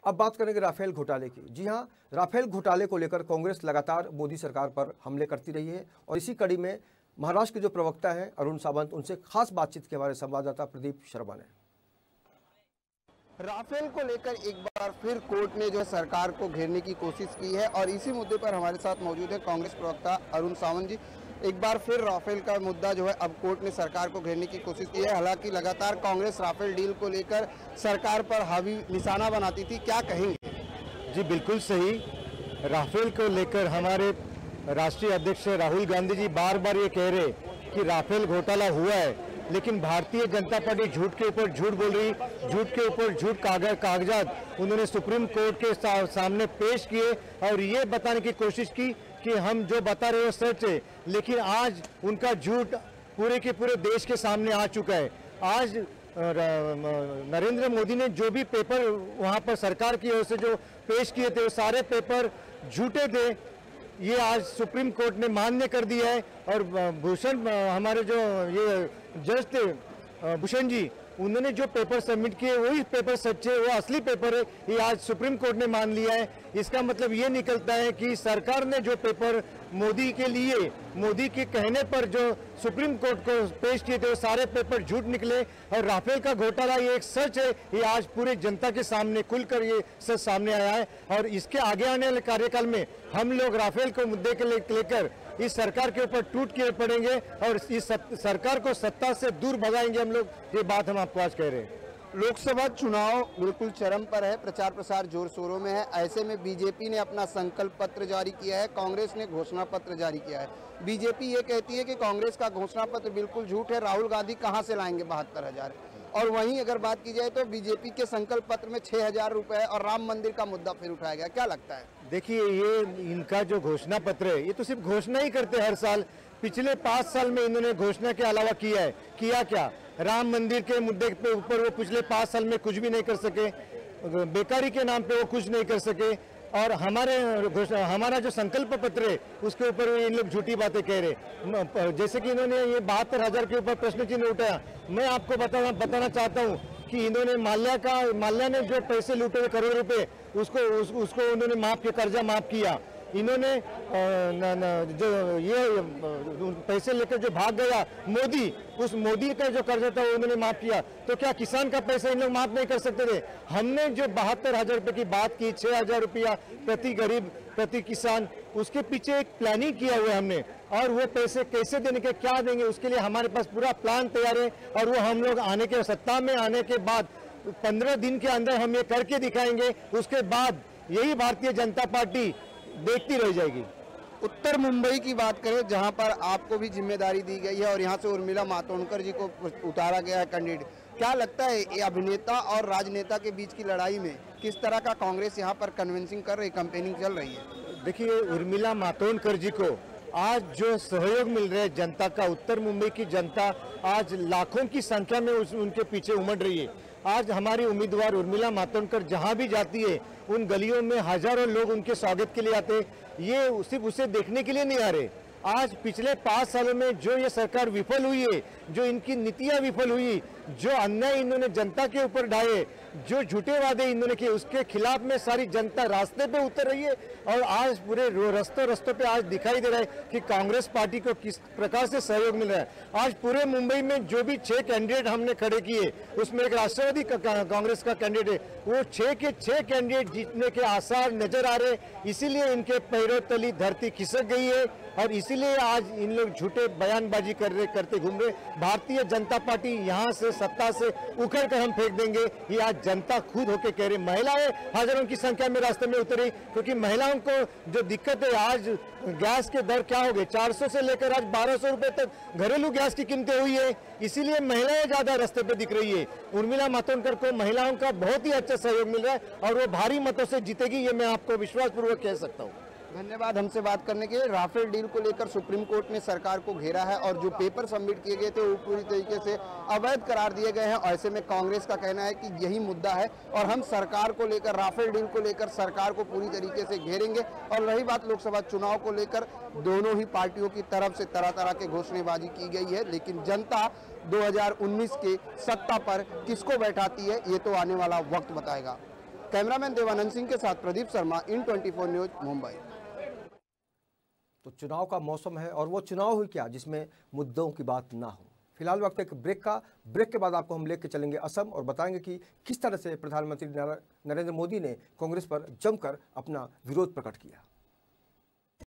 अब बात करेंगे राफेल घोटाले की। जी हां, राफेल घोटाले को लेकर कांग्रेस लगातार मोदी सरकार पर हमले करती रही है और इसी कड़ी में महाराष्ट्र के जो प्रवक्ता हैं अरुण सावंत, उनसे खास बातचीत के हमारे संवाददाता प्रदीप शर्मा ने। राफेल को लेकर एक बार फिर कोर्ट ने जो है सरकार को घेरने की कोशिश की है और इसी मुद्दे पर हमारे साथ मौजूद है कांग्रेस प्रवक्ता अरुण सावंत जी। एक बार फिर राफेल का मुद्दा जो है अब कोर्ट ने सरकार को घेरने की कोशिश की है। हालांकि लगातार कांग्रेस राफेल डील को लेकर सरकार पर हावी निशाना बनाती थी, क्या कहेंगे? जी बिल्कुल सही। राफेल को लेकर हमारे राष्ट्रीय अध्यक्ष राहुल गांधी जी बार बार ये कह रहे कि राफेल घोटाला हुआ है, लेकिन भारतीय जनता पार्टी झूठ के ऊपर झूठ बोल रही, झूठ के ऊपर झूठ कागजात उन्होंने सुप्रीम कोर्ट के सामने पेश किए और ये बताने की कोशिश की कि हम जो बता रहे हो सच है। लेकिन आज उनका झूठ पूरे के पूरे देश के सामने आ चुका है। आज नरेंद्र मोदी ने जो भी पेपर वहां पर सरकार की ओर से जो पेश किए थे वो सारे पेपर झूठे थे। ये आज सुप्रीम कोर्ट ने मान्य कर दिया है और भूषण हमारे जो ये जज थे भूषण जी, उन्होंने जो पेपर सबमिट किए वही पेपर सच्चे, वो असली पेपर है, ये आज सुप्रीम कोर्ट ने मान लिया है। इसका मतलब ये निकलता है कि सरकार ने जो पेपर मोदी के लिए, मोदी के कहने पर जो सुप्रीम कोर्ट को पेश किए थे वो सारे पेपर झूठ निकले और राफेल का घोटाला ये एक सच है, ये आज पूरे जनता के सामने खुलकर ये सच सामने आया है। और इसके आगे आने वाले कार्यकाल में हम लोग राफेल को मुद्दे के लेकर इस सरकार के ऊपर टूट के पड़ेंगे और इस सरकार को सत्ता से दूर भगाएंगे हम लोग। ये बात हम आपको आज कह रहे हैं। लोकसभा चुनाव बिल्कुल चरम पर है, प्रचार प्रसार जोर शोरों में है। ऐसे में बीजेपी ने अपना संकल्प पत्र जारी किया है, कांग्रेस ने घोषणा पत्र जारी किया है। बीजेपी ये कहती है कि कांग्रेस का घोषणा पत्र बिल्कुल झूठ है, राहुल गांधी कहां से लाएंगे 72,000। और वहीं अगर बात की जाए तो बीजेपी के संकल्प पत्र में 6,000 रुपए और राम मंदिर का मुद्दा फिर उठाया गया, क्या लगता है? देखिए, ये इनका जो घोषणा पत्र है ये तो सिर्फ घोषणा ही करते हर साल। पिछले 5 साल में इन्होंने घोषणा के अलावा किया है, किया क्या? राम मंदिर के मुद्दे के ऊपर वो पिछले 5 साल में कुछ भी नहीं कर सके, बेकारी के नाम पे वो कुछ नहीं कर सके और हमारा जो संकल्प पत्र है उसके ऊपर इन लोग झूठी बातें कह रहे। जैसे कि इन्होंने ये 72,000 के ऊपर प्रश्न चिन्ह उठाया। मैं आपको बताना चाहता हूँ कि इन्होंने माल्या ने जो पैसे लूटे हुए करोड़ रुपए उसको उन्होंने माफ किया, कर्जा माफ किया। इन्होंने जो ये पैसे लेकर जो भाग गया मोदी, उस मोदी का जो कर्जा था वो उन्होंने माफ किया। तो क्या किसान का पैसा इन लोग माफ नहीं कर सकते थे? हमने जो 72,000 रुपए की बात की, 6,000 रुपया प्रति गरीब प्रति किसान, उसके पीछे एक प्लानिंग किया हुआ है हमने और वो पैसे कैसे देने के, क्या देंगे, उसके लिए हमारे पास पूरा प्लान तैयार है। और वो हम लोग सत्ता में आने के बाद 15 दिन के अंदर हम ये करके दिखाएंगे। उसके बाद यही भारतीय जनता पार्टी देखती रह जाएगी। उत्तर मुंबई की बात करें जहां पर आपको भी जिम्मेदारी दी गई है और यहां से उर्मिला मातोंडकर जी को उतारा गया है कैंडिडेट, क्या लगता है ये अभिनेता और राजनेता के बीच की लड़ाई में किस तरह का कांग्रेस यहां पर कन्विंसिंग कर रही, कैंपेनिंग चल रही है? देखिए, उर्मिला मातोंडकर जी को आज जो सहयोग मिल रहा है जनता का, उत्तर मुंबई की जनता आज लाखों की संख्या में उनके पीछे उमड़ रही है। आज हमारी उम्मीदवार उर्मिला मातोंडकर जहां भी जाती है उन गलियों में हजारों लोग उनके स्वागत के लिए आते। ये सिर्फ उसे देखने के लिए नहीं आ रहे। आज पिछले 5 सालों में जो ये सरकार विफल हुई है, जो इनकी नीतियां विफल हुई, जो अन्याय इन्होंने जनता के ऊपर ढाए, जो झूठे वादे इन्होंने किए, उसके खिलाफ में सारी जनता रास्ते पे उतर रही है। और आज पूरे रस्तों पे आज दिखाई दे रहा है कि कांग्रेस पार्टी को किस प्रकार से सहयोग मिल रहा है। आज पूरे मुंबई में जो भी 6 कैंडिडेट हमने खड़े किए, उसमें एक राष्ट्रवादी कांग्रेस का कैंडिडेट है, वो 6 के 6 कैंडिडेट जीतने के आसार नजर आ रहे। इसीलिए इनके पैरों तली धरती खिसक गई है और इसीलिए आज इन लोग झूठे बयानबाजी करते घूम रहे। भारतीय जनता पार्टी यहाँ से सत्ता से उखड़ कर हम फेंक देंगे, ये आज जनता खुद होके कह रही। महिलाएं हजारों की संख्या में रास्ते में उतरी क्योंकि महिलाओं को जो दिक्कत है, आज गैस के दर क्या हो गए, 400 से लेकर आज 1200 रुपए तक घरेलू गैस की कीमतें हुई है। इसीलिए महिलाएं ज्यादा रास्ते पे दिख रही है। उर्मिला मातोंडकर को महिलाओं का बहुत ही अच्छा सहयोग मिल रहा है और वो भारी मतों से जीतेगी, ये मैं आपको विश्वास पूर्वक कह सकता हूँ। धन्यवाद हमसे बात करने के लिए। राफेल डील को लेकर सुप्रीम कोर्ट ने सरकार को घेरा है और जो पेपर सबमिट किए गए थे वो पूरी तरीके से अवैध करार दिए गए हैं। ऐसे में कांग्रेस का कहना है कि यही मुद्दा है और हम सरकार को लेकर, राफेल डील को लेकर सरकार को पूरी तरीके से घेरेंगे। और रही बात लोकसभा चुनाव को लेकर, दोनों ही पार्टियों की तरफ से तरह तरह के घोषणाबाजी की गई है, लेकिन जनता 2019 के सत्ता पर किसको बैठाती है ये तो आने वाला वक्त बताएगा। कैमरामैन देवानंद सिंह के साथ प्रदीप शर्मा, इन 24 न्यूज, मुंबई। तो चुनाव का मौसम है और वो चुनाव ही क्या जिसमें मुद्दों की बात ना हो। फिलहाल वक्त एक ब्रेक के बाद आपको हम लेकर चलेंगे असम और बताएंगे कि किस तरह से प्रधानमंत्री नरेंद्र मोदी ने कांग्रेस पर जमकर अपना विरोध प्रकट किया।